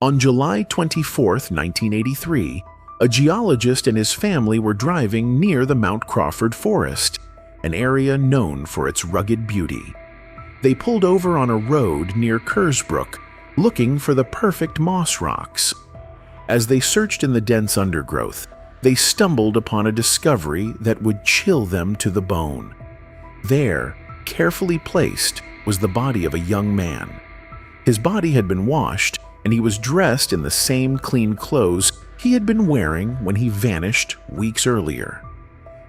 On July 24, 1983, a geologist and his family were driving near the Mount Crawford Forest, an area known for its rugged beauty. They pulled over on a road near Kersbrook, looking for the perfect moss rocks. As they searched in the dense undergrowth, they stumbled upon a discovery that would chill them to the bone. There, carefully placed, was the body of a young man. His body had been washed, and he was dressed in the same clean clothes he had been wearing when he vanished weeks earlier.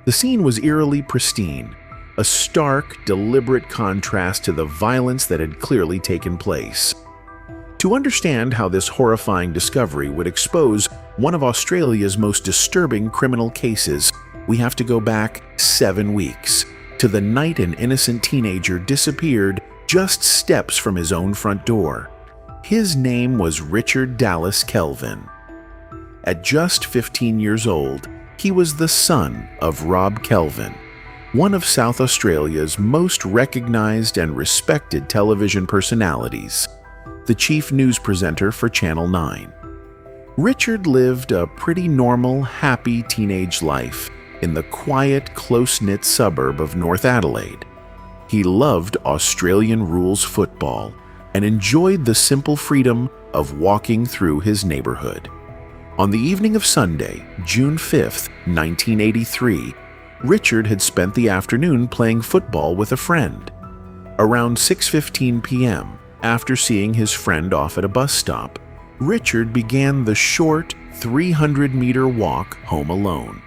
The scene was eerily pristine, a stark, deliberate contrast to the violence that had clearly taken place. To understand how this horrifying discovery would expose one of Australia's most disturbing criminal cases, we have to go back 7 weeks, to the night an innocent teenager disappeared just steps from his own front door. His name was Richard Dallas Kelvin. At just 15 years old, he was the son of Rob Kelvin, one of South Australia's most recognized and respected television personalities, the chief news presenter for Channel 9. Richard lived a pretty normal, happy teenage life in the quiet, close-knit suburb of North Adelaide. He loved Australian rules football and enjoyed the simple freedom of walking through his neighborhood. On the evening of Sunday, June 5, 1983, Richard had spent the afternoon playing football with a friend. Around 6:15 p.m., after seeing his friend off at a bus stop, Richard began the short 300-meter walk home alone.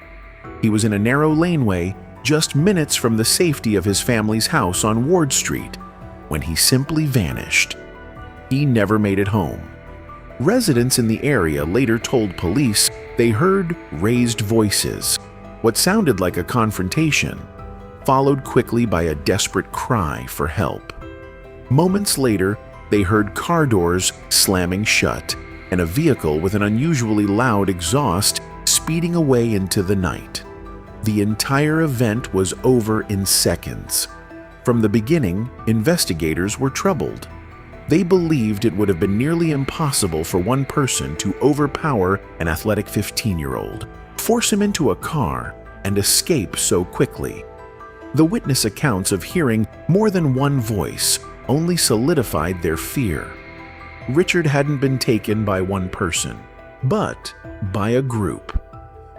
He was in a narrow laneway just minutes from the safety of his family's house on Ward Street when he simply vanished. He never made it home. Residents in the area later told police they heard raised voices, what sounded like a confrontation, followed quickly by a desperate cry for help. Moments later, they heard car doors slamming shut and a vehicle with an unusually loud exhaust speeding away into the night. The entire event was over in seconds. From the beginning, investigators were troubled. They believed it would have been nearly impossible for one person to overpower an athletic 15-year-old, force him into a car, and escape so quickly. The witness accounts of hearing more than one voice only solidified their fear. Richard hadn't been taken by one person, but by a group.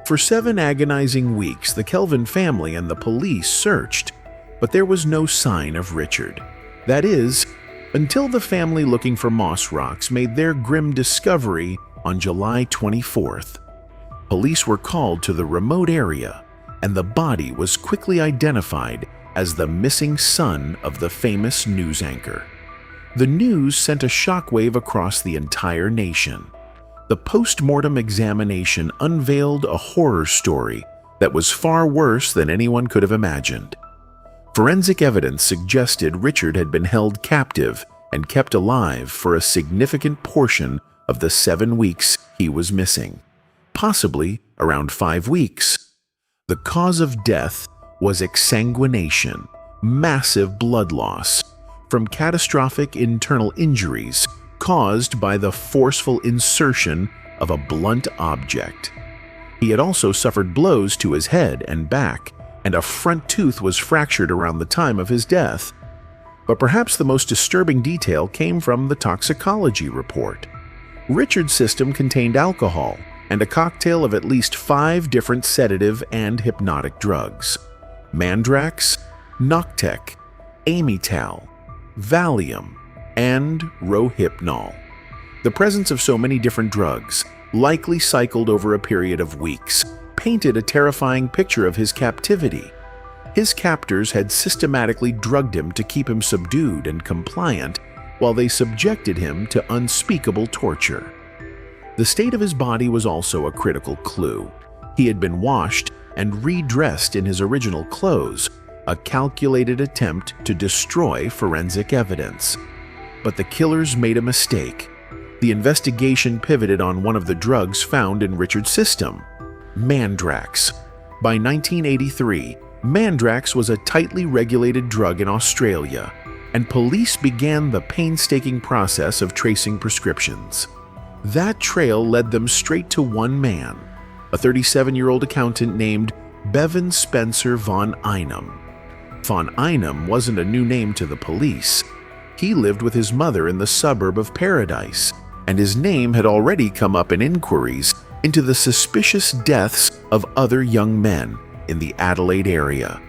For 7 agonizing weeks, the Kelvin family and the police searched, but there was no sign of Richard. That is, until the family looking for moss rocks made their grim discovery on July 24th. Police were called to the remote area, and the body was quickly identified as the missing son of the famous news anchor. The news sent a shockwave across the entire nation. The post-mortem examination unveiled a horror story that was far worse than anyone could have imagined. Forensic evidence suggested Richard had been held captive and kept alive for a significant portion of the 7 weeks he was missing, possibly around 5 weeks. The cause of death was exsanguination, massive blood loss, from catastrophic internal injuries caused by the forceful insertion of a blunt object. He had also suffered blows to his head and back, and a front tooth was fractured around the time of his death. But perhaps the most disturbing detail came from the toxicology report. Richard's system contained alcohol and a cocktail of at least 5 different sedative and hypnotic drugs: Mandrax, Noctec, Amital, Valium, and Rohypnol. The presence of so many different drugs, likely cycled over a period of weeks, painted a terrifying picture of his captivity. His captors had systematically drugged him to keep him subdued and compliant, while they subjected him to unspeakable torture. The state of his body was also a critical clue. He had been washed and redressed in his original clothes, a calculated attempt to destroy forensic evidence. But the killers made a mistake. The investigation pivoted on one of the drugs found in Richard's system: Mandrax. By 1983, Mandrax was a tightly regulated drug in Australia, and police began the painstaking process of tracing prescriptions. That trail led them straight to one man, a 37-year-old accountant named Bevan Spencer von Einem. Von Einem wasn't a new name to the police. He lived with his mother in the suburb of Paradise, and his name had already come up in inquiries into the suspicious deaths of other young men in the Adelaide area.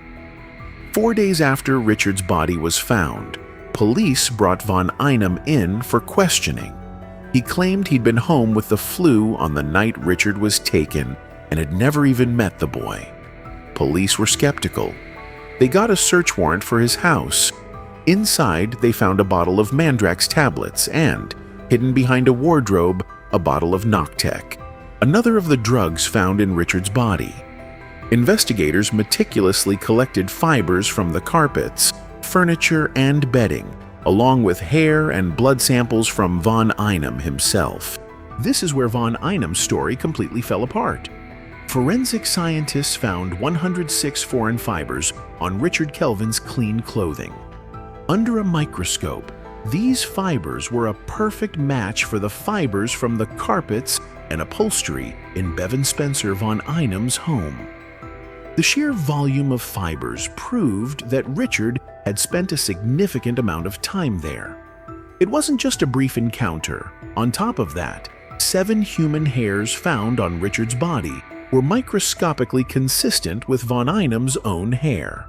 4 days after Richard's body was found, police brought von Einem in for questioning. He claimed he'd been home with the flu on the night Richard was taken and had never even met the boy. Police were skeptical. They got a search warrant for his house. Inside, they found a bottle of Mandrax tablets and, hidden behind a wardrobe, a bottle of Noctec, another of the drugs found in Richard's body. Investigators meticulously collected fibers from the carpets, furniture, and bedding, along with hair and blood samples from von Einem himself. This is where von Einem's story completely fell apart. Forensic scientists found 106 foreign fibers on Richard Kelvin's clean clothing. Under a microscope, these fibers were a perfect match for the fibers from the carpets and upholstery in Bevan Spencer von Einem's home. The sheer volume of fibers proved that Richard had spent a significant amount of time there. It wasn't just a brief encounter. On top of that, 7 human hairs found on Richard's body were microscopically consistent with von Einem's own hair.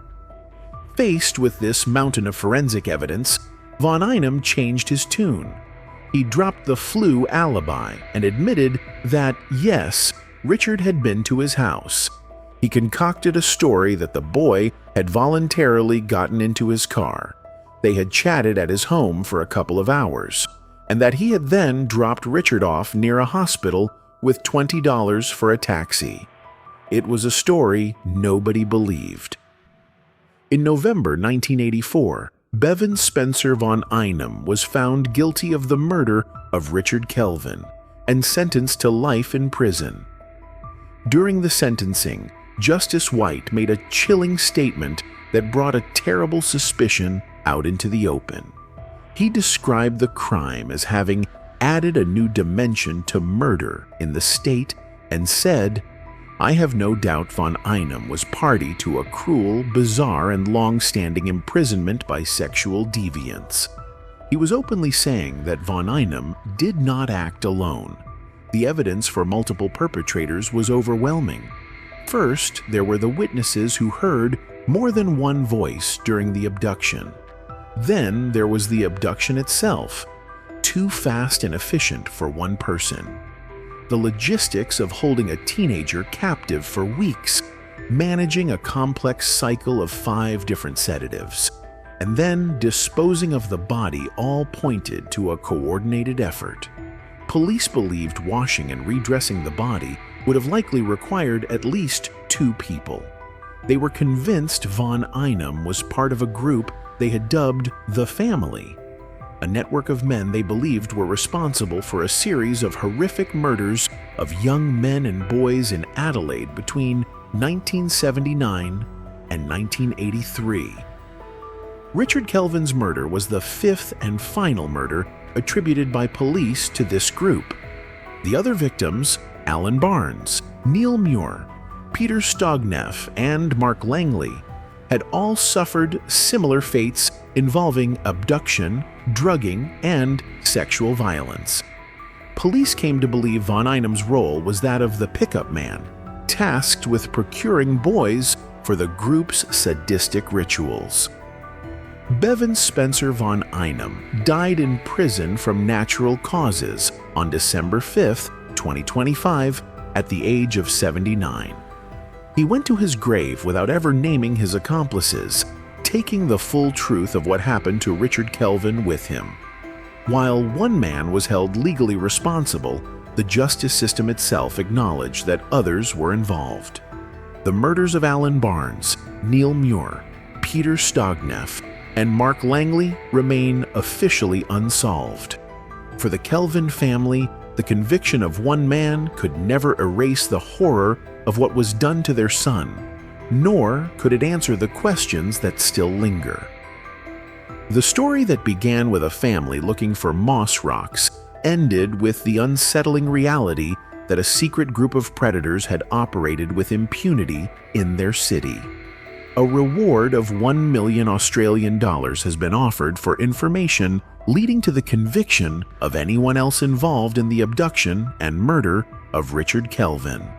Faced with this mountain of forensic evidence, von Einem changed his tune. He dropped the flu alibi and admitted that, yes, Richard had been to his house. He concocted a story that the boy had voluntarily gotten into his car. They had chatted at his home for a couple of hours, and that he had then dropped Richard off near a hospital with $20 for a taxi. It was a story nobody believed. In November 1984, Bevan Spencer von Einem was found guilty of the murder of Richard Kelvin and sentenced to life in prison. During the sentencing, Justice White made a chilling statement that brought a terrible suspicion out into the open. He described the crime as having added a new dimension to murder in the state and said, "I have no doubt von Einem was party to a cruel, bizarre, and long-standing imprisonment by sexual deviants." He was openly saying that von Einem did not act alone. The evidence for multiple perpetrators was overwhelming. First, there were the witnesses who heard more than one voice during the abduction. Then there was the abduction itself, too fast and efficient for one person. The logistics of holding a teenager captive for weeks, managing a complex cycle of 5 different sedatives, and then disposing of the body all pointed to a coordinated effort. Police believed washing and redressing the body would have likely required at least 2 people. They were convinced von Einem was part of a group they had dubbed the Family, a network of men they believed were responsible for a series of horrific murders of young men and boys in Adelaide between 1979 and 1983. Richard Kelvin's murder was the 5th and final murder attributed by police to this group. The other victims, Alan Barnes, Neil Muir, Peter Stogneff, and Mark Langley, had all suffered similar fates involving abduction, drugging, and sexual violence. Police came to believe von Einem's role was that of the pickup man, tasked with procuring boys for the group's sadistic rituals. Bevan Spencer von Einem died in prison from natural causes on December 5, 2025, at the age of 79. He went to his grave without ever naming his accomplices, taking the full truth of what happened to Richard Kelvin with him. While one man was held legally responsible, the justice system itself acknowledged that others were involved. The murders of Alan Barnes, Neil Muir, Peter Stogneff, and Mark Langley remain officially unsolved. For the Kelvin family, the conviction of one man could never erase the horror of what was done to their son, nor could it answer the questions that still linger. The story that began with a family looking for moss rocks ended with the unsettling reality that a secret group of predators had operated with impunity in their city. A reward of $1 million Australian dollars has been offered for information leading to the conviction of anyone else involved in the abduction and murder of Richard Kelvin.